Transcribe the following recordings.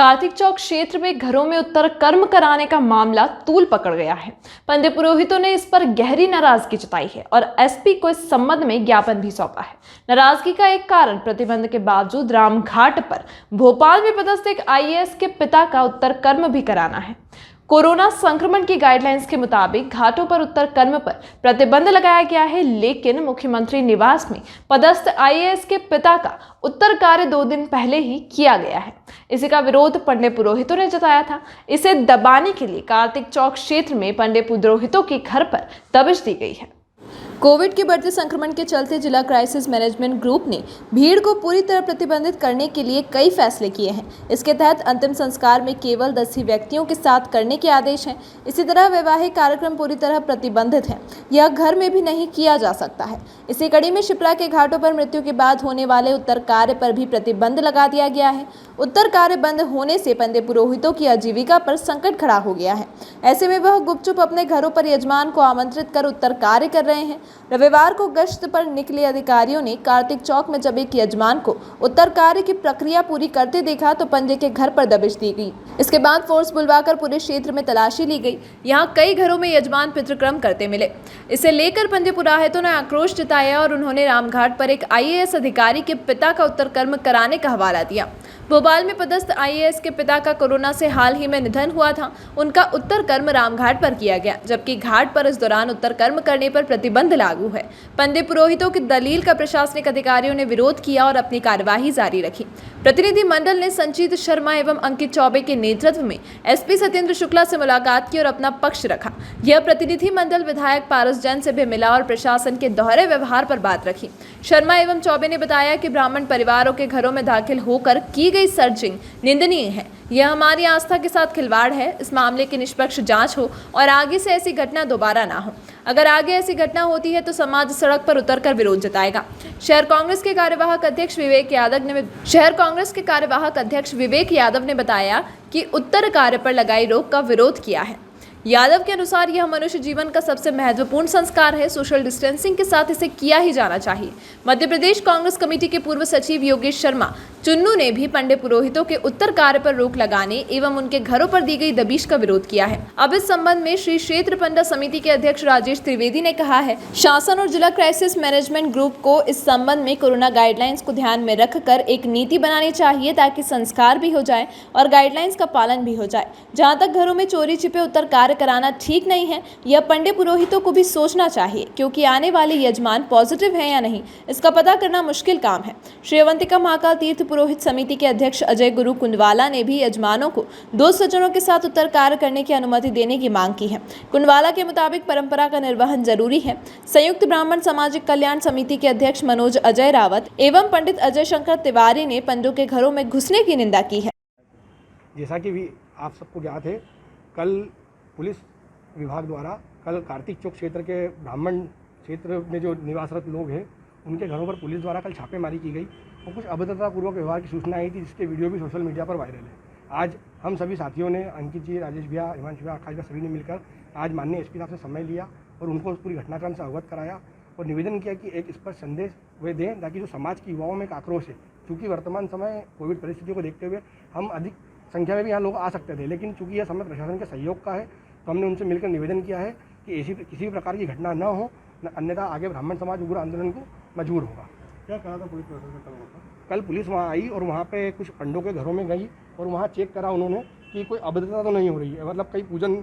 कार्तिक चौक क्षेत्र में घरों में उत्तर कर्म कराने का मामला तूल पकड़ गया है। पंडित पुरोहितों ने इस पर गहरी नाराजगी जताई है और एसपी को इस संबंध में ज्ञापन भी सौंपा है। नाराजगी का एक कारण प्रतिबंध के बावजूद रामघाट पर भोपाल में पदस्थ एक आईएएस के पिता का उत्तर कर्म भी कराना है। कोरोना संक्रमण की गाइडलाइंस के मुताबिक घाटों पर उत्तर कर्म पर प्रतिबंध लगाया गया है, लेकिन मुख्यमंत्री निवास में पदस्थ आईएएस के पिता का उत्तर कार्य 2 दिन पहले ही किया गया है। इसी का विरोध पंडित पुरोहितों ने जताया था। इसे दबाने के लिए कार्तिक चौक क्षेत्र में पंडित पुरोहितों के घर पर दबिश दी गई है। कोविड के बढ़ते संक्रमण के चलते जिला क्राइसिस मैनेजमेंट ग्रुप ने भीड़ को पूरी तरह प्रतिबंधित करने के लिए कई फैसले किए हैं। इसके तहत अंतिम संस्कार में केवल 10 ही व्यक्तियों के साथ करने के आदेश हैं। इसी तरह वैवाहिक कार्यक्रम पूरी तरह प्रतिबंधित है, यह घर में भी नहीं किया जा सकता है। इसी कड़ी में शिप्रा के घाटों पर मृत्यु के बाद होने वाले उत्तर कार्य पर भी प्रतिबंध लगा दिया गया है। उत्तर कार्य बंद होने से पंडित पुरोहितों की आजीविका पर संकट खड़ा हो गया है। ऐसे में वह गुपचुप अपने घरों पर यजमान को आमंत्रित कर उत्तर कार्य कर रहे हैं। रविवार को गश्त पर निकले अधिकारियों ने कार्तिक चौक में जब एक यजमान को उत्तर कार्य की प्रक्रिया पूरी करते देखा तो पंडित के घर पर दबिश दी गई। इसके बाद फोर्स बुलवाकर पूरे क्षेत्र में तलाशी ली गई। यहां कई घरों में यजमान पितृक्रम करते मिले। इसे लेकर पंडित पुरोहितों ने आक्रोश जताया और उन्होंने रामघाट पर एक आईएएस अधिकारी के पिता का उत्तर कर्म कराने का हवाला दिया। भोपाल में पदस्थ आईएएस के पिता का कोरोना से हाल ही में निधन हुआ था। उनका उत्तर कर्म रामघाट पर किया गया, जबकि घाट पर इस दौरान उत्तर कर्म करने पर प्रतिबंध लागू है। पंडित पुरोहितों की दलील का प्रशासनिक अधिकारियों ने विरोध किया और अपनी कार्यवाही जारी रखी। प्रतिनिधि मंडल ने संजीत शर्मा एवं अंकित चौबे के नेतृत्व में एसपी सत्येंद्र शुक्ला से मुलाकात की और अपना पक्ष रखा। यह प्रतिनिधि मंडल विधायक पारस जैन से भी मिला और प्रशासन के दोहरे व्यवहार पर बात रखी। शर्मा एवं चौबे ने बताया कि ब्राह्मण परिवारों के घरों में दाखिल होकर की गई सर्चिंग निंदनीय है। यह हमारी आस्था के साथ खिलवाड़ है। इस मामले की निष्पक्ष जांच हो और आगे से ऐसी घटना दोबारा ना हो। अगर आगे ऐसी घटना होती है तो समाज सड़क पर उतरकर विरोध जताएगा। शहर कांग्रेस के कार्यवाहक अध्यक्ष विवेक यादव ने बताया कि उत्तर कार्य पर लगाई रोक का विरोध किया है। यादव के अनुसार यह मनुष्य जीवन का सबसे महत्वपूर्ण संस्कार है। सोशल डिस्टेंसिंग के साथ इसे किया ही जाना चाहिए। मध्य प्रदेश कांग्रेस कमेटी के पूर्व सचिव योगेश शर्मा चुन्नू ने भी पंडित पुरोहितों के उत्तर कार्य पर रोक लगाने एवं उनके घरों पर दी गई दबिश का विरोध किया है। अब इस संबंध में श्री क्षेत्र पंडा समिति के अध्यक्ष राजेश त्रिवेदी ने कहा है, शासन और जिला क्राइसिस मैनेजमेंट ग्रुप को इस संबंध में कोरोना गाइडलाइंस को ध्यान में रखकर एक नीति बनानी चाहिए ताकि संस्कार भी हो जाए और गाइडलाइंस का पालन भी हो जाए। जहाँ तक घरों में चोरी छिपे उत्तर कार्य कराना ठीक नहीं है, यह पंडित पुरोहितों को भी सोचना चाहिए, क्योंकि आने वाले यजमान पॉजिटिव है या नहीं इसका पता करना मुश्किल काम है। श्री अवंतिका महाकाल तीर्थ पुरोहित समिति के अध्यक्ष अजय गुरु कुंडवाला ने भी यजमानों को 2 सज्जनों के साथ उत्तर कार्य करने की अनुमति देने की मांग की है। कुंडवाला के मुताबिक परंपरा का निर्वहन जरूरी है। संयुक्त ब्राह्मण सामाजिक कल्याण समिति के अध्यक्ष मनोज अजय रावत एवं पंडित अजय शंकर तिवारी ने पंडितों के घरों में घुसने की निंदा की है। जैसा कि भी आप सबको ज्ञात है, कल पुलिस विभाग द्वारा कल कार्तिक चौक क्षेत्र के ब्राह्मण क्षेत्र में जो निवासरत लोग हैं उनके घरों पर पुलिस द्वारा कल छापेमारी की गई और कुछ अभद्रतापूर्वक व्यवहार की सूचना आई थी, जिसके वीडियो भी सोशल मीडिया पर वायरल है। आज हम सभी साथियों ने, अंकित जी, राजेश भैया, हिमांशु भैया, आकाश भैया, सभी ने मिलकर आज माननीय एसपी साहब से समय लिया और उनको उस पूरी घटनाक्रम से अवगत कराया और निवेदन किया कि एक स्पष्ट संदेश वे दें ताकि जो समाज की युवाओं में एक आक्रोश है, चूँकि वर्तमान समय कोविड परिस्थितियों को देखते हुए हम अधिक संख्या में भी यहाँ लोग आ सकते थे, लेकिन चूँकि यह समय प्रशासन के सहयोग का है तो हमने उनसे मिलकर निवेदन किया है कि ऐसी किसी भी प्रकार की घटना न हो, अन्यथा आगे ब्राह्मण समाज उग्र आंदोलन को मजबूर होगा। क्या कहा था पुलिस प्रशासन? कल पुलिस वहाँ आई और वहाँ पे कुछ पंडों के घरों में गई और वहाँ चेक करा उन्होंने कि कोई अभद्रता तो नहीं हो रही है, मतलब कहीं पूजन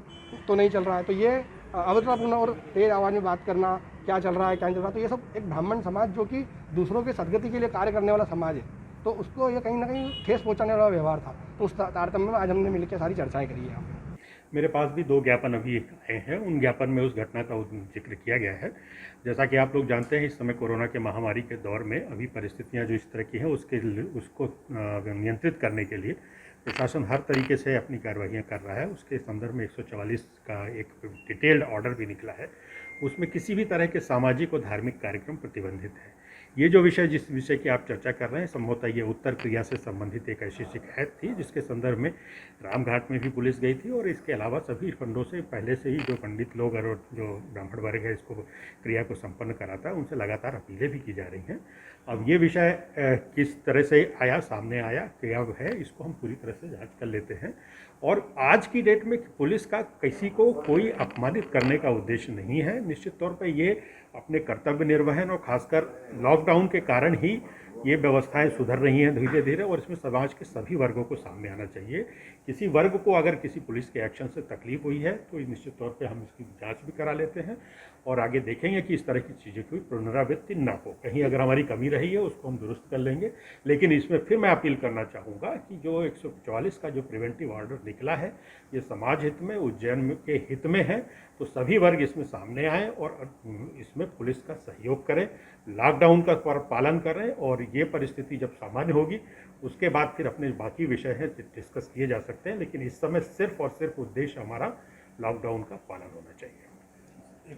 तो नहीं चल रहा है। तो ये अभद्रतापूर्ण और तेज आवाज़ में बात करना, क्या चल रहा है क्या नहीं चल रहा है, तो ये सब एक ब्राह्मण समाज जो कि दूसरों के सदगति के लिए कार्य करने वाला समाज है, तो उसको ये कहीं ना कहीं ठेस पहुँचाने वाला व्यवहार था। तो उस तारतम्य में आज हमने मिलकर सारी चर्चाएँ करी है। यहाँ मेरे पास भी 2 ज्ञापन अभी आए हैं। उन ज्ञापन में उस घटना का जिक्र किया गया है। जैसा कि आप लोग जानते हैं, इस समय कोरोना के महामारी के दौर में अभी परिस्थितियां जो इस तरह की हैं उसको नियंत्रित करने के लिए प्रशासन हर तरीके से अपनी कार्रवाइयाँ कर रहा है। उसके संदर्भ में 144 का एक डिटेल्ड ऑर्डर भी निकला है। उसमें किसी भी तरह के सामाजिक और धार्मिक कार्यक्रम प्रतिबंधित है। ये जो विषय जिस विषय की आप चर्चा कर रहे हैं संभवतः ये उत्तर क्रिया से संबंधित एक ऐसी शिकायत थी जिसके संदर्भ में रामघाट में भी पुलिस गई थी और इसके अलावा सभी खंडों से पहले से ही जो पंडित लोग और जो ब्राह्मण वर्ग है इसको क्रिया को संपन्न कराता है उनसे लगातार अपीलें भी की जा रही हैं। अब ये विषय किस तरह से आया सामने आया क्या है इसको हम पूरी तरह से जांच कर लेते हैं। और आज की डेट में पुलिस का किसी को कोई अपमानित करने का उद्देश्य नहीं है। निश्चित तौर पे ये अपने कर्तव्य निर्वहन और खासकर लॉकडाउन के कारण ही ये व्यवस्थाएं सुधर रही हैं धीरे धीरे और इसमें समाज के सभी वर्गों को सामने आना चाहिए। किसी वर्ग को अगर किसी पुलिस के एक्शन से तकलीफ हुई है तो निश्चित तौर पे हम इसकी जांच भी करा लेते हैं और आगे देखेंगे कि इस तरह की चीज़ें कोई पुनरावृत्ति ना हो। कहीं अगर हमारी कमी रही है उसको हम दुरुस्त कर लेंगे। लेकिन इसमें फिर मैं अपील करना चाहूँगा कि जो 144 का जो प्रिवेंटिव ऑर्डर निकला है ये समाज हित में उज्जैन के हित में है तो सभी वर्ग इसमें सामने आएँ और इसमें पुलिस का सहयोग करें, लॉकडाउन का पालन करें और ये परिस्थिति जब सामान्य होगी उसके बाद फिर अपने बाकी विषय हैं डिस्कस किए जा सकते हैं। लेकिन इस समय सिर्फ और सिर्फ उद्देश्य हमारा लॉकडाउन का पालन होना चाहिए।